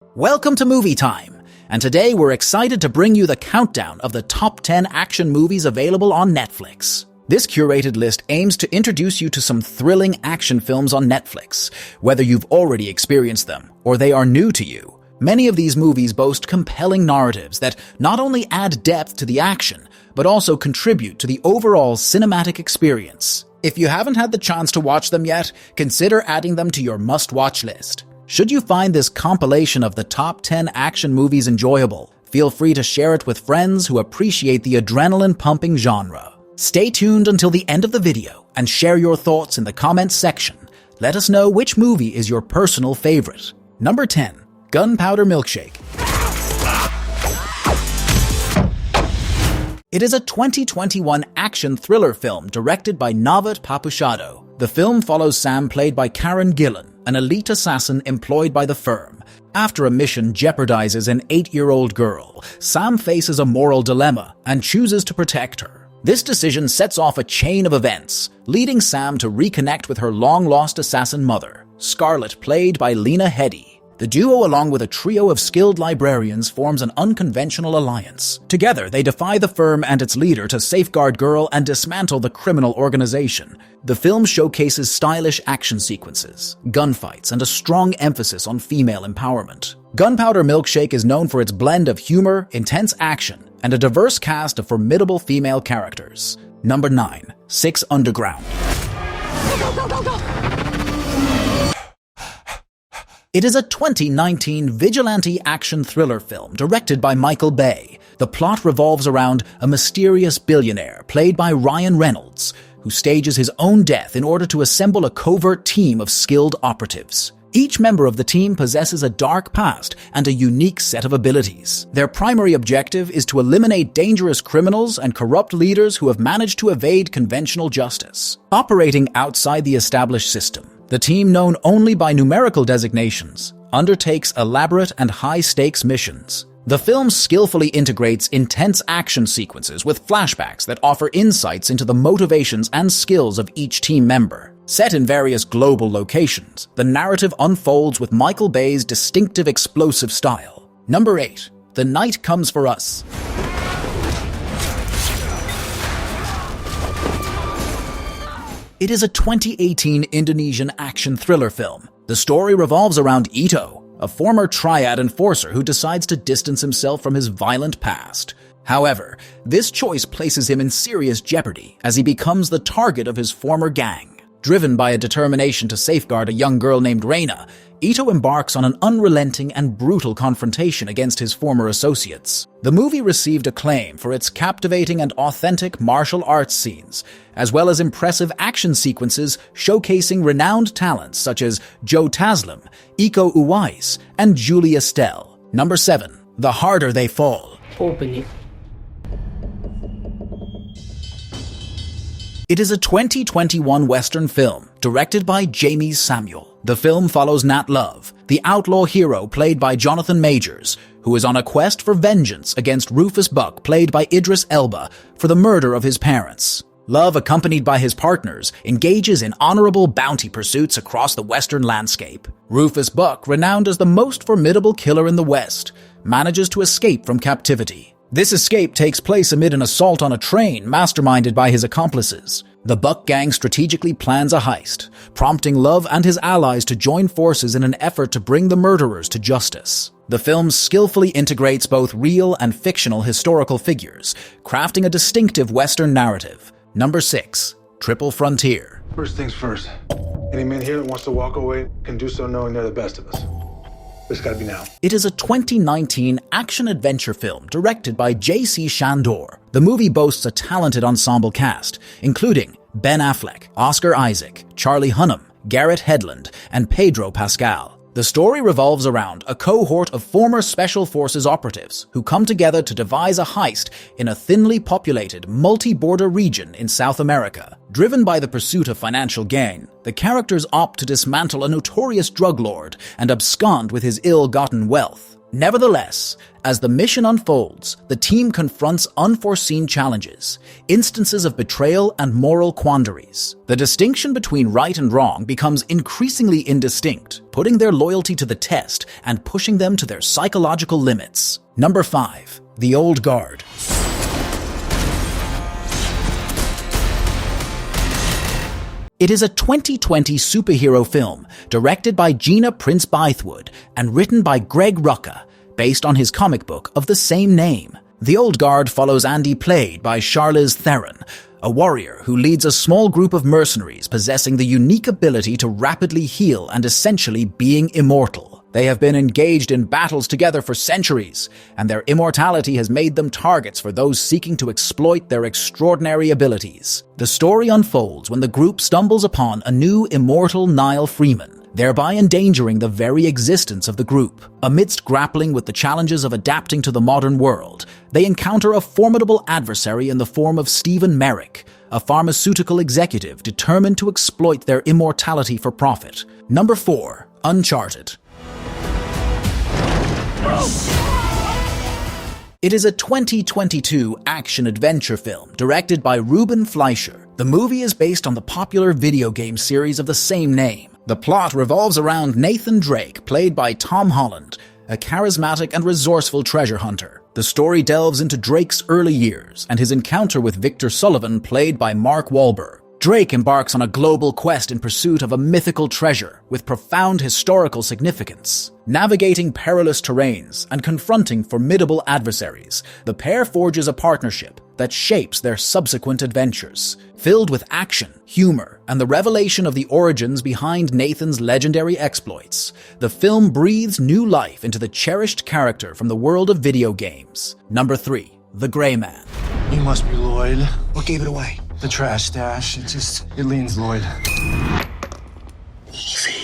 Welcome to Movie Time, and today we're excited to bring you the countdown of the top 10 action movies available on Netflix. This curated list aims to introduce you to some thrilling action films on Netflix, whether you've already experienced them or they are new to you. Many of these movies boast compelling narratives that not only add depth to the action, but also contribute to the overall cinematic experience. If you haven't had the chance to watch them yet, consider adding them to your must-watch list. Should you find this compilation of the top 10 action movies enjoyable, feel free to share it with friends who appreciate the adrenaline-pumping genre. Stay tuned until the end of the video and share your thoughts in the comments section. Let us know which movie is your personal favorite. Number 10. Gunpowder Milkshake. It is a 2021 action thriller film directed by Navat Papuchado. The film follows Sam, played by Karen Gillan, an elite assassin employed by the firm. After a mission jeopardizes an 8-year-old girl, Sam faces a moral dilemma and chooses to protect her. This decision sets off a chain of events, leading Sam to reconnect with her long-lost assassin mother, Scarlett, played by Lena Headey. The duo, along with a trio of skilled librarians, forms an unconventional alliance. Together, they defy the firm and its leader to safeguard Girl and dismantle the criminal organization. The film showcases stylish action sequences, gunfights, and a strong emphasis on female empowerment. Gunpowder Milkshake is known for its blend of humor, intense action, and a diverse cast of formidable female characters. Number 9. 6 Underground. Go, go, go, go! It is a 2019 vigilante action thriller film directed by Michael Bay. The plot revolves around a mysterious billionaire played by Ryan Reynolds, who stages his own death in order to assemble a covert team of skilled operatives. Each member of the team possesses a dark past and a unique set of abilities. Their primary objective is to eliminate dangerous criminals and corrupt leaders who have managed to evade conventional justice. Operating outside the established system, the team, known only by numerical designations, undertakes elaborate and high-stakes missions. The film skillfully integrates intense action sequences with flashbacks that offer insights into the motivations and skills of each team member. Set in various global locations, the narrative unfolds with Michael Bay's distinctive explosive style. Number 8. The Night Comes for Us. It is a 2018 Indonesian action thriller film. The story revolves around Ito, a former triad enforcer who decides to distance himself from his violent past. However, this choice places him in serious jeopardy as he becomes the target of his former gang. Driven by a determination to safeguard a young girl named Reina, Ito embarks on an unrelenting and brutal confrontation against his former associates. The movie received acclaim for its captivating and authentic martial arts scenes, as well as impressive action sequences showcasing renowned talents such as Joe Taslim, Iko Uwais, and Julie Estelle. Number 7. The Harder They Fall. Open it. It is a 2021 Western film directed by Jamie Samuel. The film follows Nat Love, the outlaw hero played by Jonathan Majors, who is on a quest for vengeance against Rufus Buck, played by Idris Elba, for the murder of his parents. Love, accompanied by his partners, engages in honorable bounty pursuits across the Western landscape. Rufus Buck, renowned as the most formidable killer in the West, manages to escape from captivity. This escape takes place amid an assault on a train masterminded by his accomplices. The Buck gang strategically plans a heist, prompting Love and his allies to join forces in an effort to bring the murderers to justice. The film skillfully integrates both real and fictional historical figures, crafting a distinctive Western narrative. Number 6. Triple Frontier. First things first. Any man here that wants to walk away can do so knowing they're the best of us. It's gotta be now. It is a 2019 action-adventure film directed by J.C. Chandor. The movie boasts a talented ensemble cast, including Ben Affleck, Oscar Isaac, Charlie Hunnam, Garrett Hedlund, and Pedro Pascal. The story revolves around a cohort of former Special Forces operatives who come together to devise a heist in a thinly populated, multi-border region in South America. Driven by the pursuit of financial gain, the characters opt to dismantle a notorious drug lord and abscond with his ill-gotten wealth. Nevertheless, as the mission unfolds, the team confronts unforeseen challenges, instances of betrayal and moral quandaries. The distinction between right and wrong becomes increasingly indistinct, putting their loyalty to the test and pushing them to their psychological limits. Number 5. The Old Guard. It is a 2020 superhero film directed by Gina Prince Bythewood and written by Greg Rucka, based on his comic book of the same name. The Old Guard follows Andy, played by Charlize Theron, a warrior who leads a small group of mercenaries possessing the unique ability to rapidly heal and essentially being immortal. They have been engaged in battles together for centuries, and their immortality has made them targets for those seeking to exploit their extraordinary abilities. The story unfolds when the group stumbles upon a new immortal Niall Freeman, thereby endangering the very existence of the group. Amidst grappling with the challenges of adapting to the modern world, they encounter a formidable adversary in the form of Stephen Merrick, a pharmaceutical executive determined to exploit their immortality for profit. Number 4. Uncharted. It is a 2022 action-adventure film directed by Ruben Fleischer. The movie is based on the popular video game series of the same name. The plot revolves around Nathan Drake, played by Tom Holland, a charismatic and resourceful treasure hunter. The story delves into Drake's early years and his encounter with Victor Sullivan, played by Mark Wahlberg. Drake embarks on a global quest in pursuit of a mythical treasure with profound historical significance. Navigating perilous terrains and confronting formidable adversaries, the pair forges a partnership that shapes their subsequent adventures. Filled with action, humor, and the revelation of the origins behind Nathan's legendary exploits, the film breathes new life into the cherished character from the world of video games. Number 3. The Gray Man. You must be Lloyd. What gave it away? The trash stash. It leans Lloyd. Easy.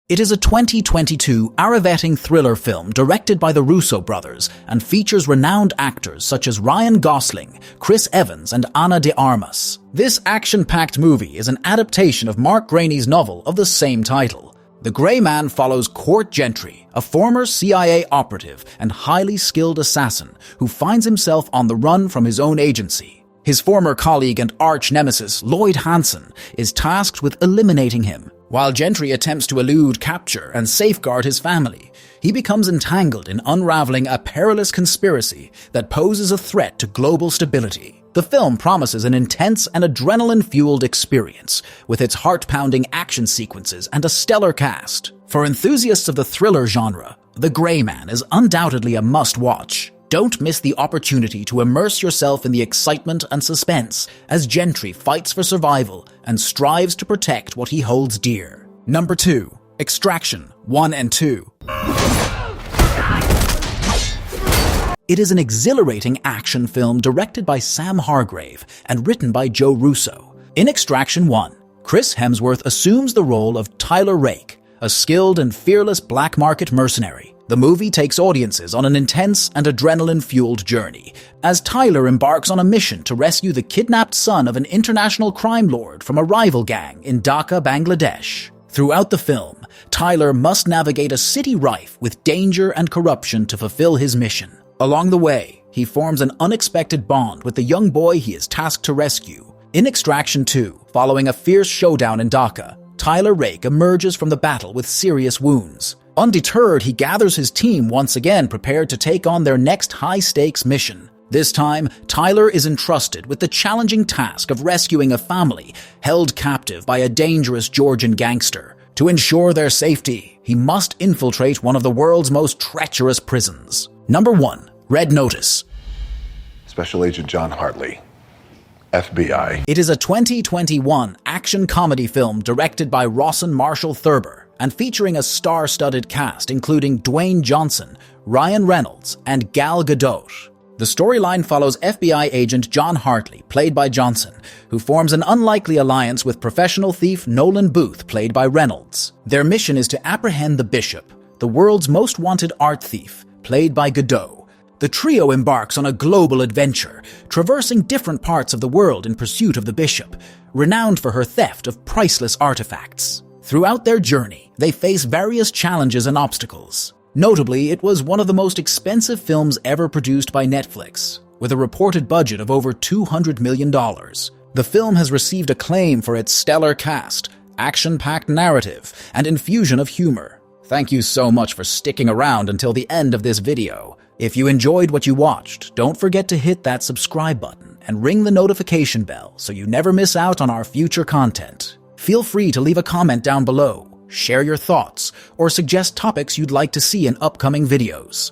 It is a 2022 Aravetting thriller film directed by the Russo brothers and features renowned actors such as Ryan Gosling, Chris Evans, and Ana de Armas. This action-packed movie is an adaptation of Mark Greaney's novel of the same title. The Gray Man follows Court Gentry, a former CIA operative and highly skilled assassin who finds himself on the run from his own agency. His former colleague and arch-nemesis, Lloyd Hansen, is tasked with eliminating him. While Gentry attempts to elude capture and safeguard his family, he becomes entangled in unraveling a perilous conspiracy that poses a threat to global stability. The film promises an intense and adrenaline-fueled experience, with its heart-pounding action sequences and a stellar cast. For enthusiasts of the thriller genre, The Gray Man is undoubtedly a must-watch. Don't miss the opportunity to immerse yourself in the excitement and suspense as Gentry fights for survival and strives to protect what he holds dear. Number 2. Extraction 1 and 2. It is an exhilarating action film directed by Sam Hargrave and written by Joe Russo. In Extraction 1, Chris Hemsworth assumes the role of Tyler Rake, a skilled and fearless black market mercenary. The movie takes audiences on an intense and adrenaline-fueled journey, as Tyler embarks on a mission to rescue the kidnapped son of an international crime lord from a rival gang in Dhaka, Bangladesh. Throughout the film, Tyler must navigate a city rife with danger and corruption to fulfill his mission. Along the way, he forms an unexpected bond with the young boy he is tasked to rescue. In Extraction 2, following a fierce showdown in Dhaka, Tyler Rake emerges from the battle with serious wounds. Undeterred, he gathers his team once again, prepared to take on their next high-stakes mission. This time, Tyler is entrusted with the challenging task of rescuing a family held captive by a dangerous Georgian gangster. To ensure their safety, he must infiltrate one of the world's most treacherous prisons. Number 1. Red Notice. Special Agent John Hartley, FBI. It is a 2021 action comedy film directed by Rawson Marshall Thurber and featuring a star-studded cast including Dwayne Johnson, Ryan Reynolds, and Gal Gadot. The storyline follows FBI agent John Hartley, played by Johnson, who forms an unlikely alliance with professional thief Nolan Booth, played by Reynolds. Their mission is to apprehend the Bishop, the world's most wanted art thief, played by Gadot. The trio embarks on a global adventure, traversing different parts of the world in pursuit of the Bishop, renowned for her theft of priceless artifacts. Throughout their journey, they face various challenges and obstacles. Notably, it was one of the most expensive films ever produced by Netflix, with a reported budget of over $200 million. The film has received acclaim for its stellar cast, action-packed narrative, and infusion of humor. Thank you so much for sticking around until the end of this video. If you enjoyed what you watched, don't forget to hit that subscribe button and ring the notification bell so you never miss out on our future content. Feel free to leave a comment down below, share your thoughts, or suggest topics you'd like to see in upcoming videos.